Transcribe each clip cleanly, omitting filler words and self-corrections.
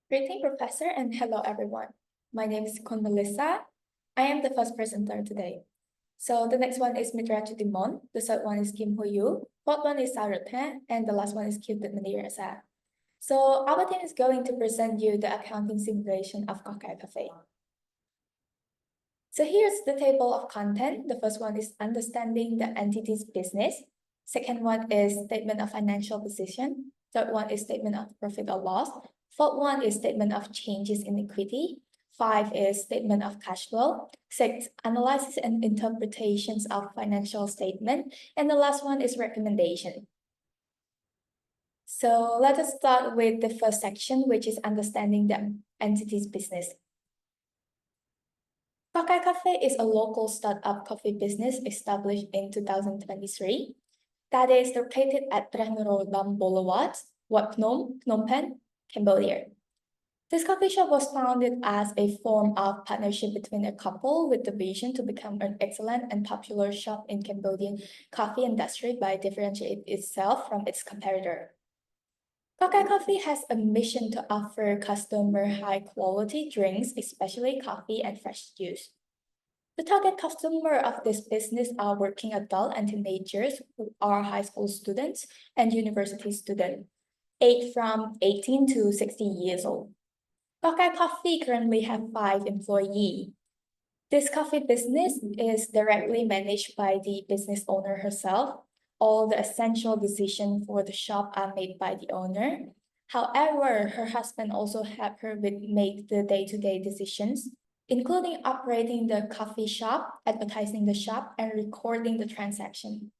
Greeting, Professor, and hello, everyone. My name is Melissa. I am the first presenter today. So the next one is Mitra Chutimon, the third one is Kim Ho-yu, fourth one is Saruthe, and the last one is Kyutit Mandirasa. So our team is going to present you the accounting simulation of Kokai Cafe. So here's the table of content. The first one is understanding the entity's business. Second one is statement of financial position. Third one is statement of profit or loss. Fourth one is statement of changes in equity. 5 is statement of cash flow. 6, analysis and interpretations of financial statement. And the last one is recommendation. So let us start with the first section, which is understanding the entity's business. Kokai Cafe is a local startup coffee business established in 2023 that is located at Trehnurodam Boulevard, Wat Phnom Penh, Cambodia. This coffee shop was founded as a form of partnership between a couple with the vision to become an excellent and popular shop in Cambodian coffee industry by differentiating itself from its competitor. Kokai Coffee has a mission to offer customer high-quality drinks, especially coffee and fresh juice. The target customer of this business are working adults and teenagers who are high school students and university students, aged from 18 to 60 years old. Kokai Coffee currently have 5 employees. This coffee business is directly managed by the business owner herself. All the essential decisions for the shop are made by the owner. However, her husband also helped her make the day-to-day decisions, including operating the coffee shop, advertising the shop, and recording the transaction.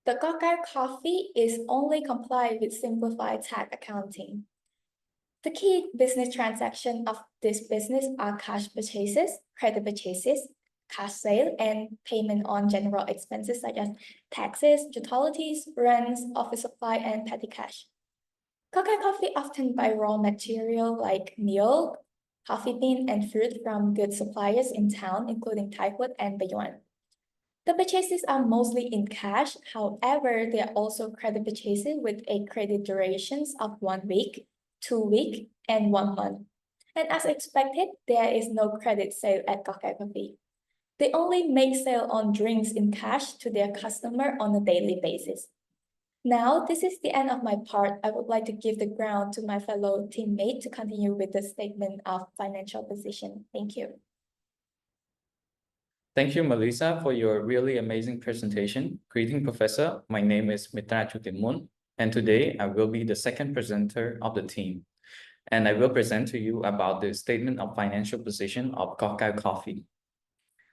The Kokai Coffee is only compliant with simplified tax accounting. The key business transactions of this business are cash purchases, credit purchases, cash sale, and payment on general expenses such as taxes, utilities, rents, office supply, and petty cash. Kokai Coffee often buy raw material like milk, coffee bean, and fruit from good suppliers in town, including Thaiwood and Bayuan. The purchases are mostly in cash. However, there are also credit purchases with a credit durations of 1 week, 2 weeks, and 1 month. And as expected, there is no credit sale at Kokai Coffee. They only make sale on drinks in cash to their customer on a daily basis. Now, this is the end of my part. I would like to give the ground to my fellow teammate to continue with the statement of financial position. Thank you. Thank you, Melissa, for your really amazing presentation. Greeting, Professor. My name is Mitra Chutimon, and today I will be the second presenter of the team. And I will present to you about the statement of financial position of Kokai Coffee.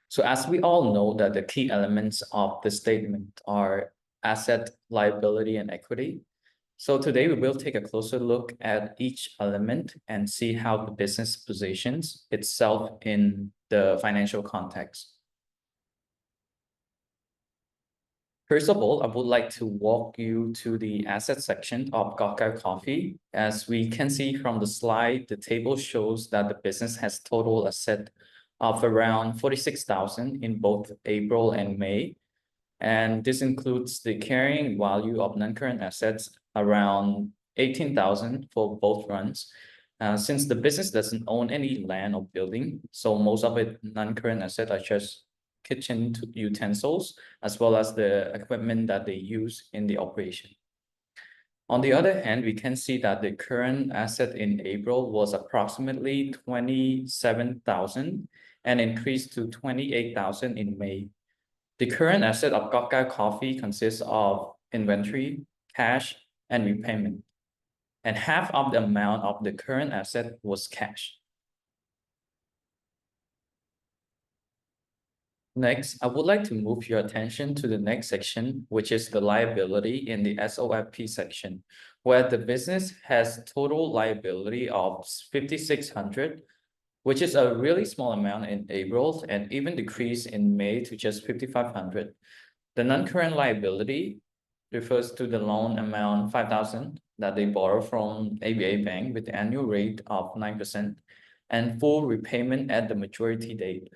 So as we all know that the key elements of the statement are asset, liability, and equity. So today we will take a closer look at each element and see how the business positions itself in the financial context. First of all, I would like to walk you to the asset section of Kokai Coffee. As we can see from the slide, the table shows that the business has total asset of around 46,000 in both April and May. And this includes the carrying value of non-current assets around 18,000 for both runs. Since the business doesn't own any land or building, so most of it non-current assets are just kitchen utensils, as well as the equipment that they use in the operation. On the other hand, we can see that the current asset in April was approximately 27,000 and increased to 28,000 in May. The current asset of Kokai Coffee consists of inventory, cash, and repayment. And half of the amount of the current asset was cash. Next, I would like to move your attention to the next section, which is the liability in the SOFP section, where the business has total liability of 5,600, which is a really small amount in April and even decreased in May to just 5,500. The non-current liability refers to the loan amount 5,000 that they borrow from ABA Bank with the annual rate of 9% and full repayment at the maturity date.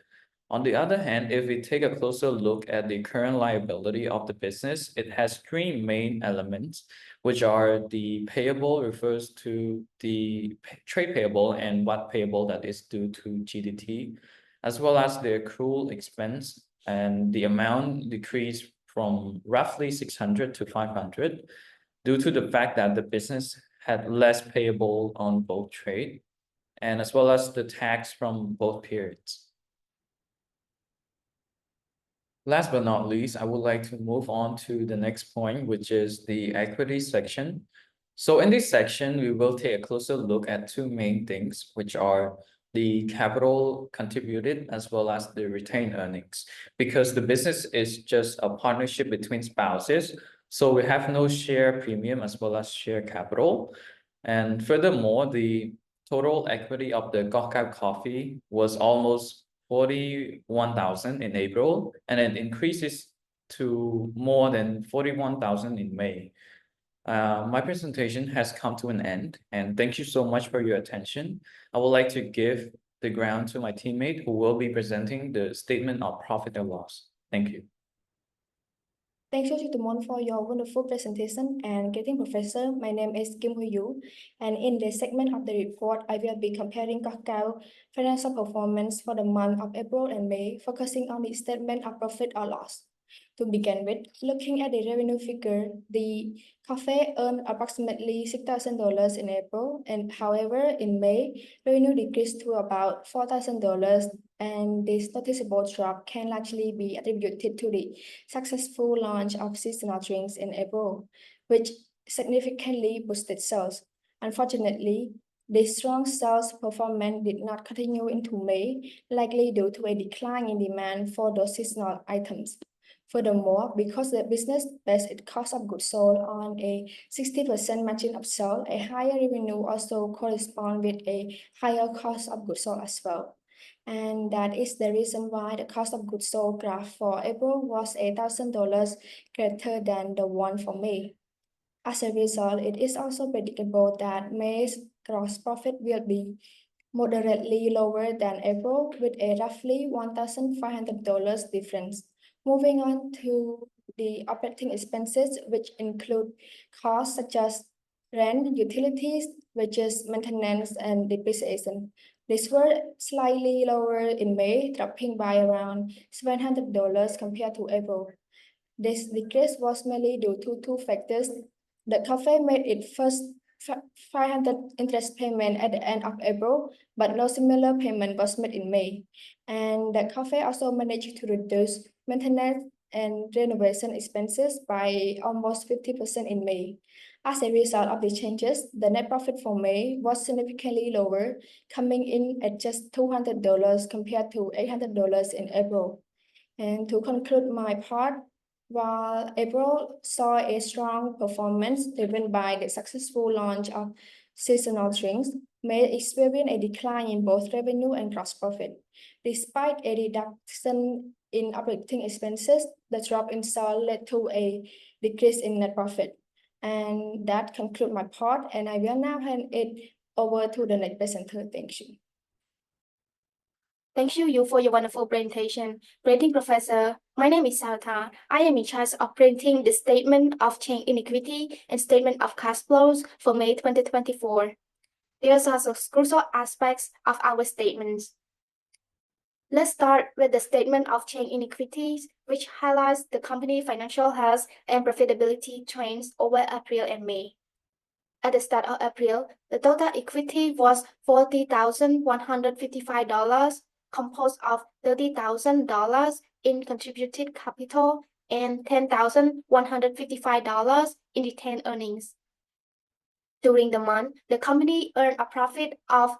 On the other hand, if we take a closer look at the current liability of the business, it has three main elements, which are the payable refers to the trade payable and what payable that is due to GDT, as well as the accrual expense, and the amount decreased from roughly 600 to 500 due to the fact that the business had less payable on both trade, and as well as the tax from both periods. Last but not least, I would like to move on to the next point, which is the equity section. So in this section, we will take a closer look at two main things, which are the capital contributed as well as the retained earnings. Because the business is just a partnership between spouses, so we have no share premium as well as share capital. And furthermore, the total equity of the Gokao Coffee was almost 41,000 in April, and it increases to more than 41,000 in May. My presentation has come to an end, and thank you so much for your attention. I would like to give the ground to my teammate who will be presenting the statement of profit and loss. Thank you. Thank you, Chitumon, for your wonderful presentation and greeting, Professor. My name is Kim Hu-yu, and in this segment of the report, I will be comparing Kakao financial performance for the month of April and May, focusing on the statement of profit or loss. To begin with, looking at the revenue figure, the cafe earned approximately $6,000 in April, and however, in May, revenue decreased to about $4,000, and this noticeable drop can largely be attributed to the successful launch of seasonal drinks in April, which significantly boosted sales. Unfortunately, the strong sales performance did not continue into May, likely due to a decline in demand for those seasonal items. Furthermore, because the business based its cost of goods sold on a 60% margin of sale, a higher revenue also corresponds with a higher cost of goods sold as well. And that is the reason why the cost of goods sold graph for April was $1,000 greater than the one for May. As a result, it is also predictable that May's gross profit will be moderately lower than April, with a roughly $1,500 difference. Moving on to the operating expenses, which include costs such as rent, utilities, wages, maintenance, and depreciation. These were slightly lower in May, dropping by around $700 compared to April. This decrease was mainly due to two factors. The cafe made its first 500 interest payment at the end of April, but no similar payment was made in May. And the cafe also managed to reduce maintenance and renovation expenses by almost 50% in May. As a result of the changes, the net profit for May was significantly lower, coming in at just $200 compared to $800 in April. And to conclude my part, while April saw a strong performance driven by the successful launch of seasonal drinks, May experienced a decline in both revenue and gross profit. Despite a reduction in operating expenses, the drop in sales led to a decrease in net profit. And that concludes my part, and I will now hand it over to the next presenter. Thank you. Thank you for your wonderful presentation. Greeting, Professor. My name is Sarta. I am in charge of printing the Statement of Change in Equity and Statement of Cash Flows for May 2024. These are some crucial aspects of our statements. Let's start with the Statement of Change in Equities, which highlights the company's financial health and profitability trends over April and May. At the start of April, the total equity was $40,155, composed of $30,000 in contributed capital and $10,155 in retained earnings. During the month, the company earned a profit of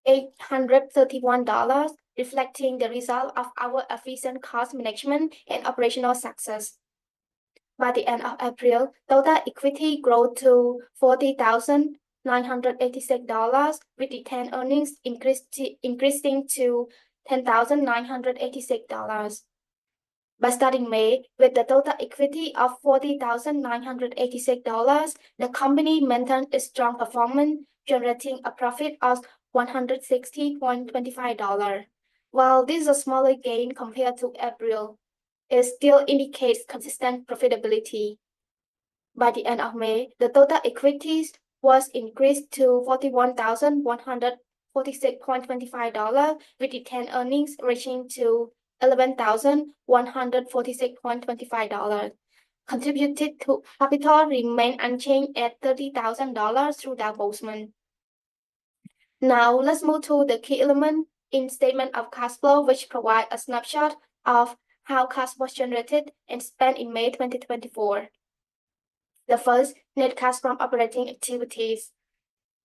$831, reflecting the result of our efficient cost management and operational success. By the end of April, total equity grew to $40,986, with retained earnings increasing to $10,986. By starting May, with the total equity of $40,986, the company maintained a strong performance, generating a profit of $160.25. While this is a smaller gain compared to April, it still indicates consistent profitability. By the end of May, the total equities was increased to $41,146.25, with retained earnings reaching to $11,146.25. Contributed to capital remained unchanged at $30,000 through divestment. Now let's move to the key element in statement of cash flow, which provide a snapshot of how cash was generated and spent in May 2024. The first, net cash from operating activities.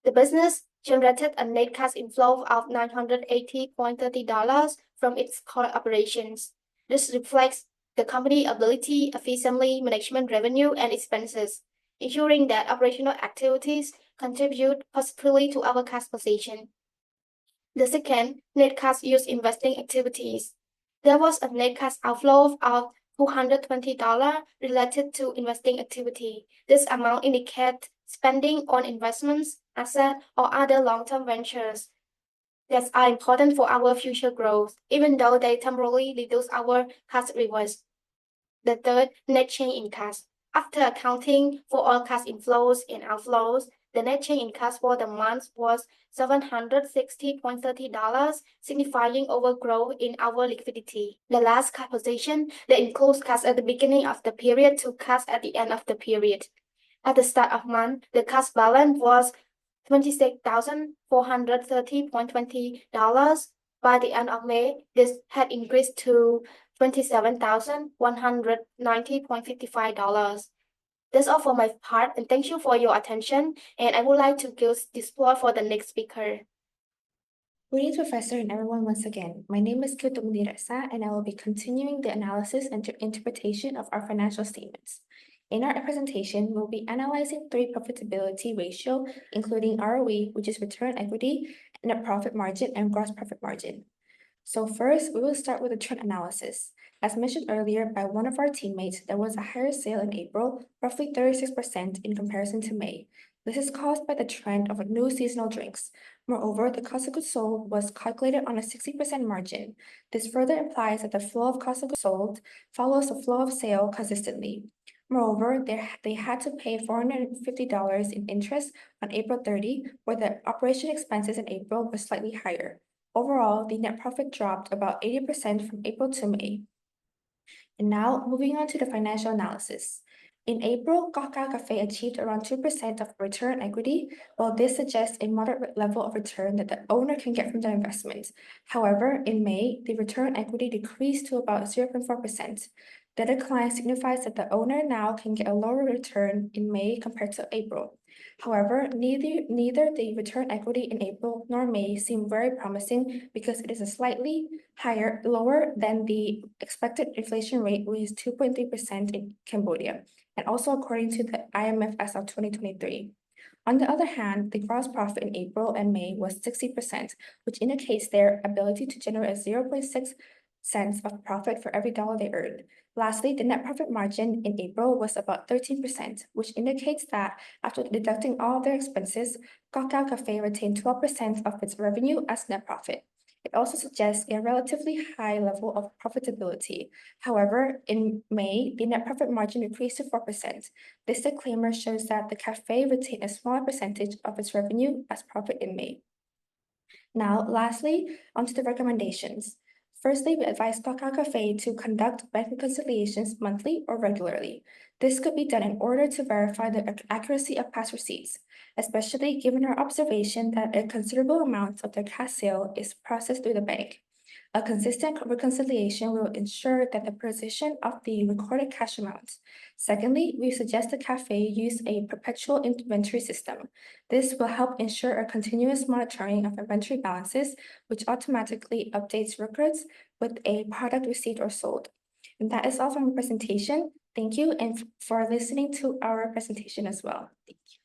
The business generated a net cash inflow of $980.30 from its core operations. This reflects the company's ability to efficiently manage revenue and expenses, ensuring that operational activities contribute positively to our cash position. The second, net cash used in investing activities. There was a net cash outflow of $220 related to investing activity. This amount indicates spending on investments, assets, or other long-term ventures that are important for our future growth, even though they temporarily reduce our cash reserves. The third, net change in cash. After accounting for all cash inflows and outflows, the net change in cash for the month was $760.30, signifying overgrowth in our liquidity. The last cash position that includes cash at the beginning of the period to cash at the end of the period. At the start of month, the cash balance was $26,430.20. By the end of May, this had increased to $27,190.55. That's all for my part, and thank you for your attention. And I would like to give this floor for the next speaker. Greetings, Professor, and everyone once again. My name is Kyutumni Resa, and I will be continuing the analysis and interpretation of our financial statements. In our presentation, we'll be analyzing three profitability ratios, including ROE, which is return on equity, net profit margin, and gross profit margin. So first, we will start with the trend analysis. As mentioned earlier by one of our teammates, there was a higher sale in April, roughly 36% in comparison to May. This is caused by the trend of new seasonal drinks. Moreover, the cost of goods sold was calculated on a 60% margin. This further implies that the flow of cost of goods sold follows the flow of sale consistently. Moreover, they had to pay $450 in interest on April 30, where the operation expenses in April were slightly higher. Overall, the net profit dropped about 80% from April to May. And now, moving on to the financial analysis. In April, Kakao Cafe achieved around 2% of return on equity, while this suggests a moderate level of return that the owner can get from the investment. However, in May, the return on equity decreased to about 0.4%. The decline signifies that the owner now can get a lower return in May compared to April. However, neither the return equity in April nor May seem very promising because it is a slightly lower than the expected inflation rate, which is 2.3% in Cambodia, and also according to the IMF as of 2023. On the other hand, the gross profit in April and May was 60%, which indicates their ability to generate 0.6 cents of profit for every dollar they earned. Lastly, the net profit margin in April was about 13%, which indicates that after deducting all their expenses, Kakao Cafe retained 12% of its revenue as net profit. It also suggests a relatively high level of profitability. However, in May, the net profit margin decreased to 4%. This disclaimer shows that the cafe retained a smaller percentage of its revenue as profit in May. Now, lastly, onto the recommendations. Firstly, we advise Kakao Cafe to conduct bank reconciliations monthly or regularly. This could be done in order to verify the accuracy of past receipts, especially given our observation that a considerable amount of their cash sale is processed through the bank. A consistent reconciliation will ensure that the precision of the recorded cash amounts. Secondly, we suggest the cafe use a perpetual inventory system. This will help ensure a continuous monitoring of inventory balances, which automatically updates records with a product received or sold. And that is all from the presentation. Thank you, and for listening to our presentation as well. Thank you.